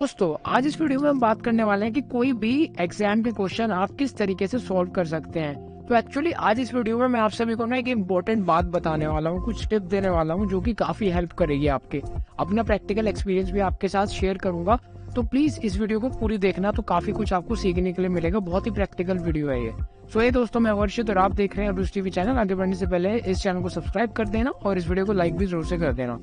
दोस्तों आज इस वीडियो में हम बात करने वाले हैं कि कोई भी एग्जाम के क्वेश्चन आप किस तरीके से सॉल्व कर सकते हैं। तो एक्चुअली आज इस वीडियो में मैं आप सभी को ना एक इम्पोर्टेंट बात बताने वाला हूँ, कुछ टिप देने वाला हूँ जो कि काफी हेल्प करेगी आपके। अपना प्रैक्टिकल एक्सपीरियंस भी आपके साथ शेयर करूंगा, तो प्लीज इस वीडियो को पूरी देखना, तो काफी कुछ आपको सीखने के लिए मिलेगा। बहुत ही प्रैक्टिकल वीडियो है ये। सो ये दोस्तों, मैं वर्षित और आप देख रहे हैं अरुष टीवी चैनल। आगे बढ़ने से पहले इस चैनल को सब्सक्राइब कर देना और इस वीडियो को लाइक भी जरूर से कर देना।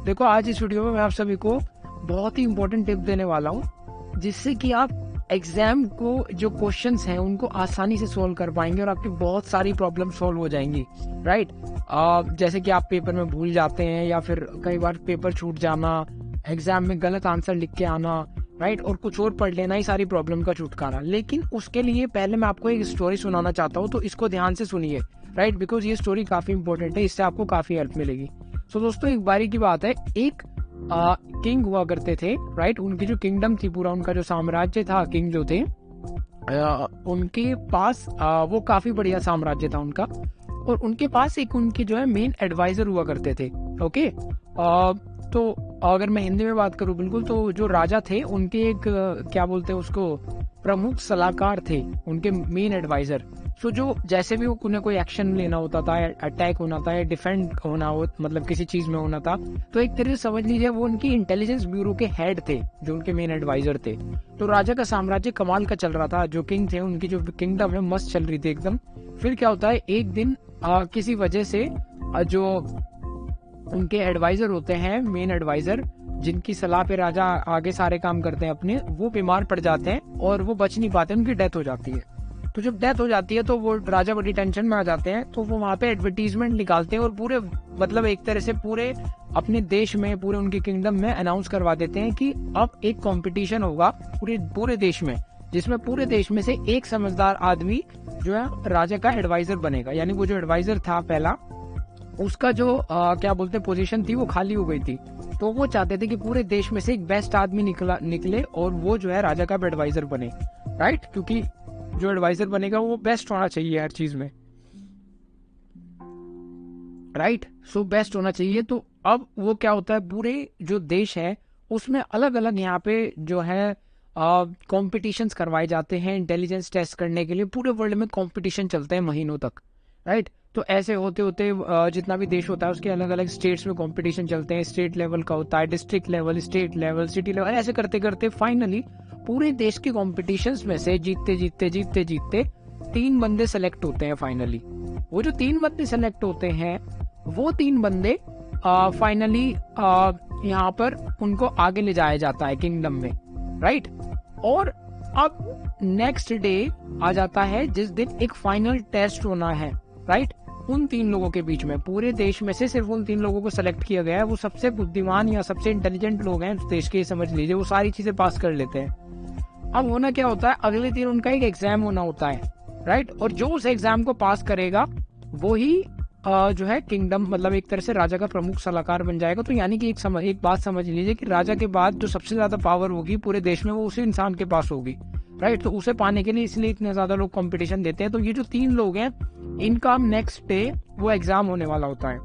देखो आज इस वीडियो में मैं आप सभी को बहुत ही इंपॉर्टेंट टिप देने वाला हूँ, जिससे कि आप एग्जाम को जो क्वेश्चंस हैं उनको आसानी से सोल्व कर पाएंगे और आपकी बहुत सारी प्रॉब्लम सोल्व हो जाएंगी। राइट, जैसे कि आप पेपर में भूल जाते हैं या फिर कई बार पेपर छूट जाना, एग्जाम में गलत आंसर लिख के आना, राइट, और कुछ और पढ़ लेना, ही सारी प्रॉब्लम का छुटकारा। लेकिन उसके लिए पहले मैं आपको एक स्टोरी सुनाना चाहता हूँ, तो इसको ध्यान से सुनिए। राइट, बिकॉज ये स्टोरी काफी इंपॉर्टेंट है, इससे आपको काफी हेल्प मिलेगी। तो दोस्तों एक बारी की बात है, एक किंग हुआ करते थे। राइट, उनकी जो किंगडम थी, पूरा उनका जो साम्राज्य था, किंग जो थे उनके पास वो काफी बढ़िया साम्राज्य था उनका, और उनके पास एक उनके जो है मेन एडवाइजर हुआ करते थे। ओके, तो अगर मैं हिंदी में बात करूं बिल्कुल, तो जो राजा थे उनके एक क्या बोलते हैं उसको, प्रमुख सलाहकार थे, उनके मेन एडवाइजर। सो जो जैसे भी उन्हें कोई एक्शन लेना होता था, अटैक होना था या डिफेंड होना हो, मतलब किसी चीज में होना था, तो एक तरह से समझ लीजिए वो उनकी इंटेलिजेंस ब्यूरो के हेड थे, जो उनके मेन एडवाइजर थे। तो राजा का साम्राज्य कमाल का चल रहा था, जो किंग थे उनकी जो किंगडम है मस्त चल रही थी एकदम। फिर क्या होता है, एक दिन किसी वजह से जो उनके एडवाइजर होते हैं, मेन एडवाइजर, जिनकी सलाह पे राजा आगे सारे काम करते हैं अपने, वो बीमार पड़ जाते हैं और वो बच नहीं पाते, उनकी डेथ हो जाती है। तो जब डेथ हो जाती है तो वो राजा बड़ी टेंशन में आ जाते हैं। तो वो वहां पे एडवर्टीजमेंट निकालते हैं और पूरे, मतलब एक तरह से पूरे अपने देश में, पूरे उनके किंगडम में अनाउंस करवा देते हैं कि अब एक कंपटीशन होगा पूरे पूरे देश में, जिसमें पूरे देश में से एक समझदार आदमी जो है राजा का एडवाइजर बनेगा। यानी वो जो एडवाइजर था पहला, उसका जो क्या बोलते पोजीशन थी वो खाली हो गई थी। तो वो चाहते थे कि पूरे देश में से एक बेस्ट आदमी निकले और वो जो है राजा का एडवाइजर बने। राइट, क्योंकि जो एडवाइजर बनेगा वो बेस्ट होना चाहिए हर चीज में। राइट, सो बेस्ट होना चाहिए। तो अब वो क्या होता है, पूरे जो देश है उसमें अलग अलग यहाँ पे जो है कॉम्पिटिशन्स करवाए जाते हैं इंटेलिजेंस टेस्ट करने के लिए। पूरे वर्ल्ड में कॉम्पिटिशन चलते हैं महीनों तक। राइट, तो ऐसे होते होते जितना भी देश होता है उसके अलग अलग स्टेट्स में कंपटीशन चलते हैं। स्टेट लेवल का होता है, district level, state level, city level, ऐसे करते करते फाइनली पूरे देश के कॉम्पिटिशन्स में से जीतते जीतते जीतते जीतते 3 बंदे सेलेक्ट होते हैं फाइनली। वो जो 3 बंदे सेलेक्ट होते हैं, वो 3 बंदे फाइनली यहाँ पर उनको आगे ले जाया जाता है किंगडम में। राइट, और अब नेक्स्ट डे आ जाता है जिस दिन एक फाइनल टेस्ट होना है। राइट, उन 3 लोगों के बीच में, पूरे देश में से सिर्फ उन 3 लोगों को सेलेक्ट किया गया है। वो सबसे बुद्धिमान या सबसे इंटेलिजेंट लोग हैं उस देश के, समझ लीजिए, वो सारी चीजें पास कर लेते हैं। अब होना क्या होता है, अगले दिन उनका एक एग्जाम होना होता है। राइट, और जो उस एग्जाम को पास करेगा वो ही जो है किंगडम, मतलब एक तरह से राजा का प्रमुख सलाहकार बन जाएगा। तो यानी कि एक बात समझ लीजिए कि राजा के बाद जो सबसे ज्यादा पावर होगी पूरे देश में वो उसी इंसान के पास होगी। राइट, तो उसे पाने के लिए इसलिए इतने ज्यादा लोग कंपटीशन देते हैं। तो ये जो 3 लोग हैं, इनका नेक्स्ट डे वो एग्जाम होने वाला होता है।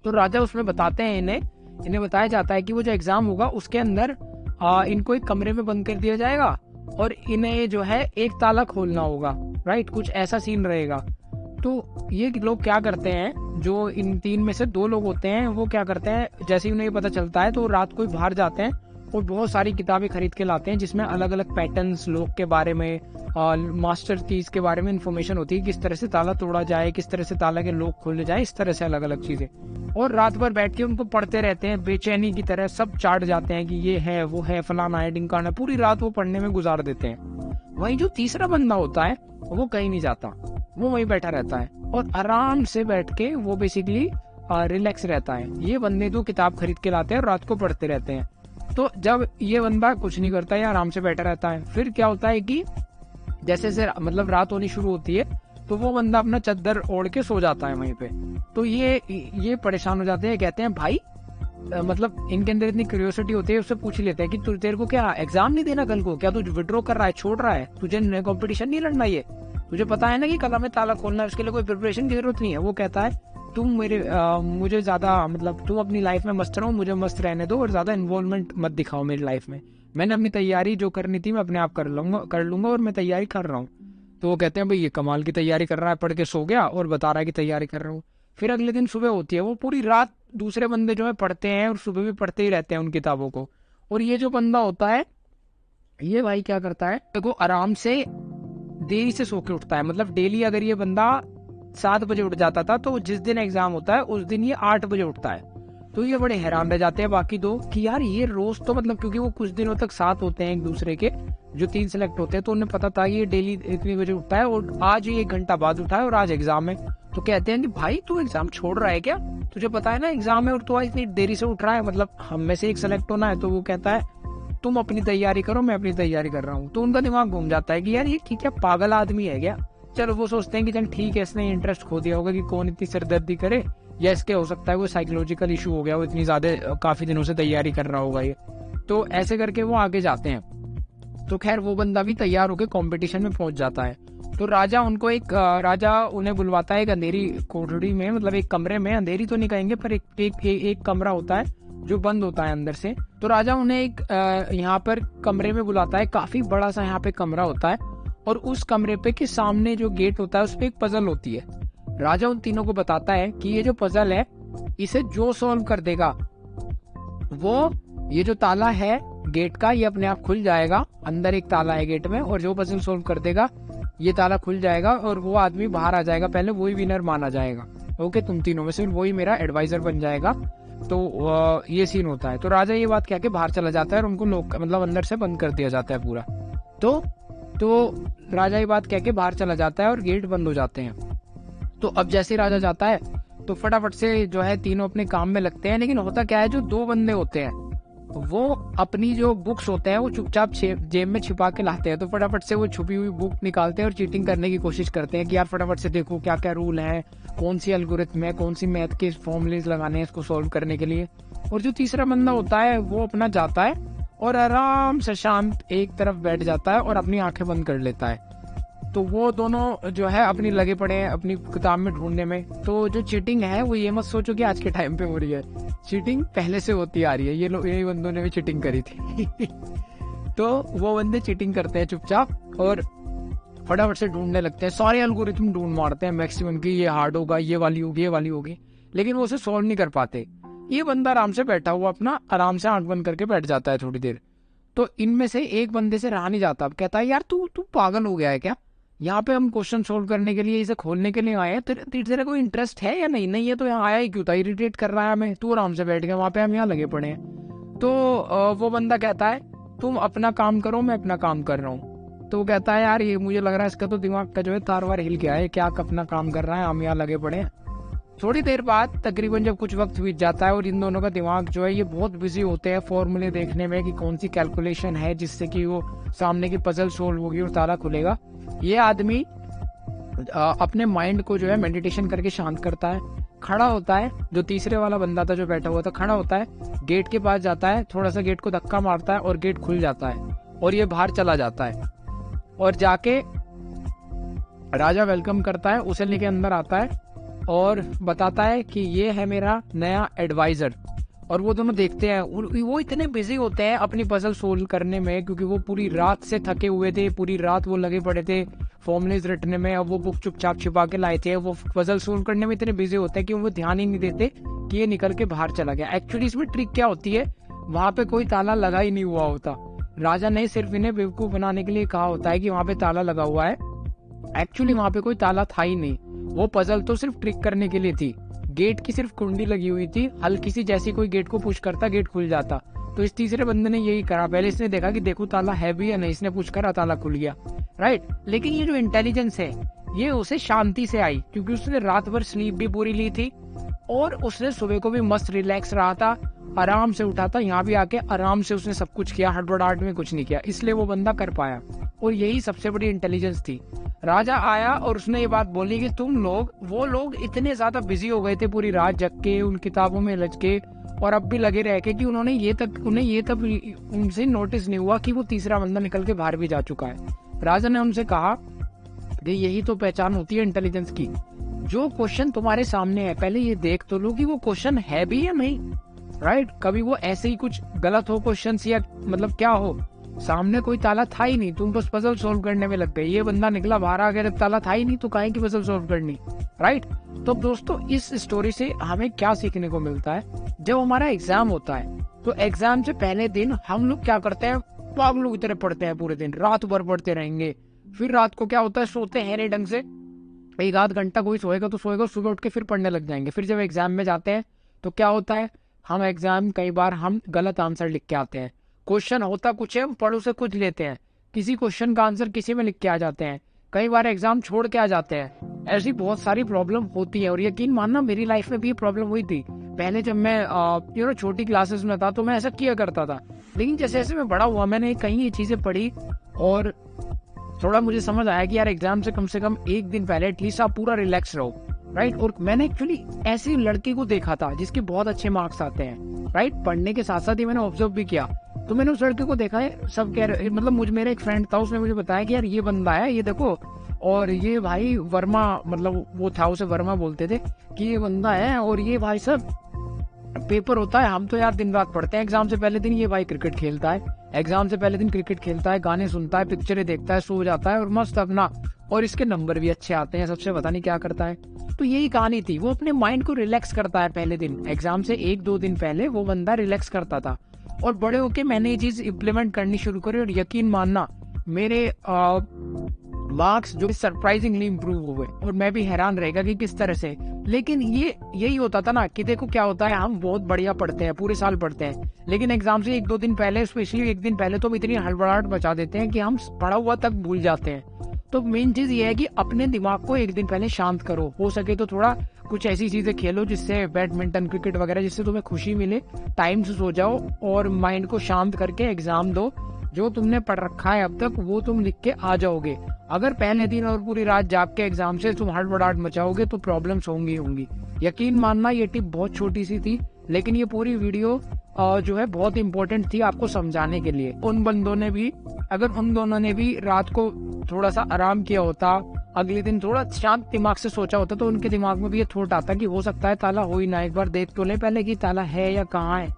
तो राजा उसमें बताते हैं, इन्हें बताया जाता है कि वो जो एग्जाम होगा उसके अंदर इनको एक कमरे में बंद कर दिया जाएगा और इन्हें जो है एक ताला खोलना होगा। राइट, कुछ ऐसा सीन रहेगा। तो ये लोग क्या करते हैं, जो इन 3 में से 2 लोग होते हैं, वो क्या करते हैं, जैसे ही उन्हें पता चलता है तो रात को ही बाहर जाते हैं और बहुत सारी किताबें खरीद के लाते हैं, जिसमें अलग अलग पैटर्न्स, लोग के बारे में, मास्टर कीज के बारे में इंफॉर्मेशन होती है, किस तरह से ताला तोड़ा जाए, किस तरह से ताला के लॉक खोले जाए, इस तरह से अलग अलग चीजें। और रात भर बैठ के उनको पढ़ते रहते हैं, बेचैनी की तरह सब चाट जाते हैं कि ये है, वो है, फलाना है, ढिमकाना, पूरी रात वो पढ़ने में गुजार देते हैं। वहीं जो तीसरा बंदा होता है वो कहीं नहीं जाता, वो वहीं बैठा रहता है और आराम से बैठ के वो बेसिकली रिलैक्स रहता है। ये बंदे तो किताब खरीद के लाते हैं और रात को पढ़ते रहते हैं। तो जब ये बंदा कुछ नहीं करता है, आराम से बैठा रहता है, फिर क्या होता है कि जैसे से मतलब रात होनी शुरू होती है तो वो बंदा अपना चद्दर ओढ़ के सो जाता है वहीं पे। तो ये परेशान हो जाते हैं, कहते हैं भाई, मतलब इनके अंदर इतनी क्यूरियोसिटी होती है, उससे पूछ लेते हैं कि तेरे को क्या एग्जाम नहीं देना कल को, क्या तू विड्रॉ कर रहा है, छोड़ रहा है, तुझे कंपटीशन नहीं लड़ना, ये तुझे पता है ना कि कल हमें ताला खोलना है, उसके लिए कोई प्रिपरेशन की जरूरत नहीं है। वो कहता है तुम मुझे ज्यादा, मतलब तुम अपनी लाइफ में मस्त रहो, मुझे मस्त रहने दो और ज्यादा इन्वॉल्वमेंट मत दिखाओ मेरी लाइफ में। मैंने अपनी तैयारी जो करनी थी मैं अपने आप कर लूंगा और मैं तैयारी कर रहा हूँ। तो वो कहते हैं भाई ये कमाल की तैयारी कर रहा है, पढ़ के सो गया और बता रहा है कि तैयारी कर रहा हूँ। फिर अगले दिन सुबह होती है, वो पूरी रात दूसरे बंदे जो है पढ़ते हैं और सुबह भी पढ़ते ही रहते हैं उन किताबों को। और ये जो बंदा होता है ये भाई क्या करता है, देखो आराम से देरी से सो के उठता है। मतलब डेली अगर ये बंदा 7 बजे उठ जाता था तो जिस दिन एग्जाम होता है उस दिन ये 8 बजे उठता है। तो ये बड़े हैरान रह जाते हैं बाकी दो कि यार ये रोज तो मतलब, क्योंकि वो कुछ दिनों तक साथ होते हैं एक दूसरे के, जो 3 सेलेक्ट होते हैं, तो उन्हें पता था ये डेली इतनी बजे उठता है और आज ये 1 घंटा बाद उठा है और आज एग्जाम है। तो कहते हैं कि भाई तू एग्जाम छोड़ रहा है क्या, तुझे पता है ना एग्जाम है और तू आज इतनी देरी से उठ रहा है, मतलब हम में से एक सेलेक्ट होना है। तो वो कहता है तुम अपनी तैयारी करो, मैं अपनी तैयारी कर रहा हूँ। तो उनका दिमाग घूम जाता है कि यार ये क्या पागल आदमी है क्या। चलो वो सोचते हैं कि चल ठीक है, इसने इंटरेस्ट खो दिया होगा कि कौन इतनी सिरदर्दी करे, या इसके हो सकता है वो साइकोलॉजिकल इशू हो गया, वो इतनी ज्यादा काफी दिनों से तैयारी कर रहा होगा ये। तो ऐसे करके वो आगे जाते हैं। तो खैर वो बंदा भी तैयार होकर कंपटीशन में पहुंच जाता है। तो राजा उन्हें बुलवाता है एक अंधेरी कोठरी में, मतलब एक कमरे में, अंधेरी तो नहीं कहेंगे पर एक कमरा होता है जो बंद होता है अंदर से। तो राजा उन्हें एक यहाँ पर कमरे में बुलाता है, काफी बड़ा सा यहाँ पे कमरा होता है और उस कमरे पे के सामने जो गेट होता है उस पे एक पजल होती है। राजा उन तीनों को बताता है कि ये जो पजल है इसे जो सॉल्व कर देगा वो, ये जो ताला है गेट का ये अपने आप खुल जाएगा, अंदर एक ताला है गेट में, और जो पजल सॉल्व कर देगा ये ताला खुल जाएगा और वो आदमी बाहर आ जाएगा, पहले वही विनर माना जाएगा। ओके, तुम तीनों में से वही मेरा एडवाइजर बन जाएगा। तो ये सीन होता है। तो राजा ये बात कह के बाहर चला जाता है और उनको मतलब अंदर से बंद कर दिया जाता है पूरा। तो राजा ये बात कह के बाहर चला जाता है और गेट बंद हो जाते हैं। तो अब जैसे राजा जाता है तो फटाफट से जो है तीनों अपने काम में लगते हैं। लेकिन होता क्या है, जो 2 बंदे होते हैं वो अपनी जो बुक्स होते हैं वो चुपचाप जेब में छिपा के लाते हैं। तो फटाफट से वो छुपी हुई बुक निकालते हैं और चीटिंग करने की कोशिश करते हैं कि यार फटाफट से देखो क्या क्या रूल है, कौन सी एल्गोरिथम है, कौन सी मैथ के फॉर्मूलेज लगाने हैं इसको सॉल्व करने के लिए। और जो तीसरा बंदा होता है वो अपना जाता है और आराम से शांत एक तरफ बैठ जाता है और अपनी आंखें बंद कर लेता है। तो वो दोनों जो है अपनी लगे पड़े हैं अपनी किताब में ढूंढने में। तो जो चीटिंग है वो ये मत सोचो कि आज के टाइम पे हो रही है, चीटिंग पहले से होती आ रही है, यही बंदों ने भी चीटिंग करी थी। तो वो बंदे चीटिंग करते हैं चुपचाप और फटाफट से ढूंढने लगते हैं, सारे एल्गोरिथम ढूंढ मारते हैं मैक्सिमम की ये हार्ड होगा, ये वाली होगी, लेकिन वो उसे सॉल्व नहीं कर पाते। ये बंदा आराम से बैठा हुआ अपना आराम से आंख बंद करके बैठ जाता है थोड़ी देर। तो इनमें से एक बंदे से रहा नहीं जाता, अब कहता है यार तू पागल हो गया है क्या, यहाँ पे हम क्वेश्चन सोल्व करने के लिए, इसे खोलने के लिए आए हैं, तेरे कोई इंटरेस्ट है या नहीं, नहीं है तो यहाँ आया ही क्यों था, इरिटेट कर रहा है हमें, तू आराम से बैठ गया, वहाँ पे हम यहाँ लगे पड़े हैं। तो वो बंदा कहता है तुम अपना काम करो मैं अपना काम कर रहा हूँ। तो वो कहता है यार ये मुझे लग रहा है इसका तो दिमाग का जो है तार वार हिल गया है, क्या अपना काम कर रहा है, हम यहाँ लगे पड़े हैं। थोड़ी देर बाद तकरीबन जब कुछ वक्त बीत जाता है और इन दोनों का दिमाग जो है ये बहुत बिजी होते हैं फॉर्मूले देखने में कि कौन सी कैलकुलेशन है जिससे कि वो सामने की पजल सोल्व होगी और ताला खुलेगा। ये आदमी अपने माइंड को जो है मेडिटेशन करके शांत करता है, खड़ा होता है, जो तीसरे वाला बंदा था जो बैठा हुआ था खड़ा होता है, गेट के पास जाता है, थोड़ा सा गेट को धक्का मारता है और गेट खुल जाता है और ये बाहर चला जाता है और जाके राजा वेलकम करता है, उसे लेके अंदर आता है और बताता है कि ये है मेरा नया एडवाइजर। और वो दोनों देखते हैं, वो इतने बिजी होते हैं अपनी पजल सोल्व करने में क्योंकि वो पूरी रात से थके हुए थे, पूरी रात वो लगे पड़े थे फॉर्मूलेज रटने में। अब वो बुक चुपचाप छिपा के लाए थे, वो पजल सोल्व करने में इतने बिजी होते हैं कि वो ध्यान ही नहीं देते कि ये निकल के बाहर चला गया। एक्चुअली इसमें ट्रिक क्या होती है, वहां पे कोई ताला लगा ही नहीं हुआ होता, राजा ने सिर्फ इन्हें बेवकूफ बनाने के लिए कहा होता है कि वहां पे ताला लगा हुआ है, एक्चुअली वहां पे कोई ताला था ही नहीं। वो पजल तो सिर्फ ट्रिक करने के लिए थी, गेट की सिर्फ कुंडी लगी हुई थी, हल्की सी जैसी कोई गेट को पुश करता गेट खुल जाता। तो इस तीसरे बंदे ने यही करा, पहले इसने देखा कि देखो ताला है भी या नहीं, इसने पुश करा ताला खुल गया, राइट। लेकिन ये जो इंटेलिजेंस है ये उसे शांति से आई क्योंकि उसने रात भर स्लीप भी पूरी ली थी और उसने सुबह को भी मस्त रिलैक्स रहा था, आराम से उठा था, यहाँ भी आके आराम से उसने सब कुछ किया, हड़बड़ाहट में कुछ नहीं किया, इसलिए वो बंदा कर पाया। और यही सबसे बड़ी इंटेलिजेंस थी। राजा आया और उसने ये बात बोली कि वो लोग इतने ज्यादा बिजी हो गए थे पूरी रात जग के उन किताबों में लग के और अब भी लगे रह के कि उन्हें ये तक उनसे नोटिस नहीं हुआ कि वो तीसरा बंदा निकल के बाहर भी जा चुका है। राजा ने उनसे कहा कि यही तो पहचान होती है इंटेलिजेंस की, जो क्वेश्चन तुम्हारे सामने है पहले ये देख तो लो कि वो क्वेश्चन है भी या नहीं, राइट। कभी वो ऐसे ही कुछ गलत हो क्वेश्चन या मतलब क्या हो, सामने कोई ताला था ही नहीं, तुम बस पजल सॉल्व करने में लग गए। ये बंदा निकला बाहर आ गया, ताला था ही नहीं तो काहे की पजल सॉल्व करनी, राइट। तो दोस्तों इस स्टोरी से हमें क्या सीखने को मिलता है, जब हमारा एग्जाम होता है तो एग्जाम से पहले दिन हम लोग क्या करते हैं, पागलों की तरह पढ़ते हैं, पूरे दिन रात भर पढ़ते रहेंगे। फिर रात को क्या होता है, सोते हैं नहीं ढंग से, एक आध घंटा कोई सोएगा तो सोएगा, सुबह उठ के फिर पढ़ने लग जाएंगे। फिर जब एग्जाम में जाते हैं तो क्या होता है, हम एग्जाम कई बार हम गलत आंसर लिख के आते हैं। क्वेश्चन होता कुछ है, हम पढ़ो से कुछ लेते हैं, किसी क्वेश्चन का आंसर किसी में लिख के आ जाते हैं, कई बार एग्जाम छोड़ के आ जाते हैं। ऐसी बहुत सारी प्रॉब्लम होती है और यकीन मानना मेरी लाइफ में भी ये प्रॉब्लम हुई थी। पहले जब मैं छोटी क्लासेस में था तो मैं ऐसा किया करता था, लेकिन जैसे जैसे मैं बड़ा हुआ मैंने कहीं ये चीजें पढ़ी और थोड़ा मुझे समझ आया कि यार एग्जाम से कम एक दिन पहले एटलीस्ट आप पूरा रिलैक्स रहो, राइट। और मैंने एक्चुअली ऐसे लड़के को देखा था जिसके बहुत अच्छे मार्क्स आते हैं, राइट। पढ़ने के साथ साथ ही मैंने ऑब्जर्व भी किया, तो मैंने उस लड़के को देखा है, सब कह रहे, मतलब मेरा एक फ्रेंड था, उसने मुझे बताया कि यार ये बंदा है, ये देखो, और ये भाई वर्मा, मतलब वो था, उसे वर्मा बोलते थे, कि ये बंदा है और ये भाई सब पेपर होता है, हम तो यार दिन रात पढ़ते हैं एग्जाम से पहले दिन, ये भाई क्रिकेट खेलता है, एग्जाम से पहले दिन क्रिकेट खेलता है, गाने सुनता है, पिक्चरें देखता है, सो जाता है और मस्त अपना, और इसके नंबर भी अच्छे आते हैं, सबसे पता नहीं क्या करता है। तो यही कहानी थी, वो अपने माइंड को रिलैक्स करता है पहले दिन, एग्जाम से एक दो दिन पहले वो बंदा रिलैक्स करता था। और बड़े होके मैंने ये चीज इम्प्लीमेंट करनी शुरू करी और यकीन मानना मेरे मार्क्स जो सरप्राइजिंगली इंप्रूव हुए, और मैं भी हैरान रहेगा कि किस तरह से। लेकिन ये यही होता था ना कि देखो क्या होता है, हम बहुत बढ़िया पढ़ते हैं, पूरे साल पढ़ते हैं, लेकिन एग्जाम से एक दो दिन पहले, स्पेशली एक दिन पहले, तो हम इतनी हड़बड़ाहट मचा देते हैं कि हम पढ़ा हुआ तक भूल जाते हैं। तो मेन चीज ये है कि अपने दिमाग को एक दिन पहले शांत करो, हो सके तो थोड़ा कुछ ऐसी चीजें खेलो जिससे, बैडमिंटन, क्रिकेट वगैरह, जिससे तुम्हें खुशी मिले, टाइम से सो जाओ और माइंड को शांत करके एग्जाम दो। जो तुमने पढ़ रखा है अब तक वो तुम लिख के आ जाओगे। अगर पहले दिन और पूरी रात जाग के एग्जाम से तुम हड़बड़ाहट मचाओगे तो प्रॉब्लम्स होंगी। यकीन मानना ये टिप बहुत छोटी सी थी, लेकिन ये पूरी वीडियो जो है बहुत इंपॉर्टेंट थी आपको समझाने के लिए। उन दोनों ने भी रात को थोड़ा सा आराम किया होता, अगले दिन थोड़ा शांत दिमाग से सोचा होता, तो उनके दिमाग में भी ये थॉट आता कि हो सकता है ताला हो ही ना, एक बार देख तो ले पहले कि ताला है या कहाँ है,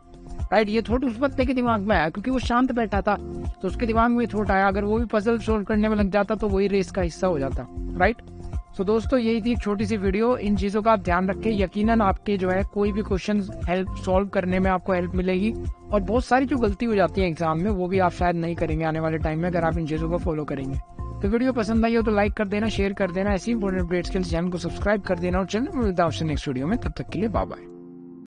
राइट। ये थॉट उस बंदे के दिमाग में आया क्योंकि वो शांत बैठा था, तो उसके दिमाग में थॉट आया, अगर वो भी पजल सोल्व करने में लग जाता तो वही रेस का हिस्सा हो जाता, राइट। तो दोस्तों यही थी एक छोटी सी वीडियो, इन चीजों का आप ध्यान रखें, यकीनन आपके जो है कोई भी क्वेश्चन हेल्प सॉल्व करने में आपको हेल्प मिलेगी। और बहुत सारी जो गलती हो जाती है एग्जाम में वो भी आप शायद नहीं करेंगे आने वाले टाइम में, अगर आप इन चीजों को फॉलो करेंगे। तो वीडियो पसंद आई हो तो लाइक कर देना, शेयर कर देना, ऐसी इंपॉर्टेंट अपडेट्स के लिए चैनल को सब्सक्राइब कर देना, और चैनल में मिलता है नेक्स्ट वीडियो में, तब तक के लिए बाय बाय।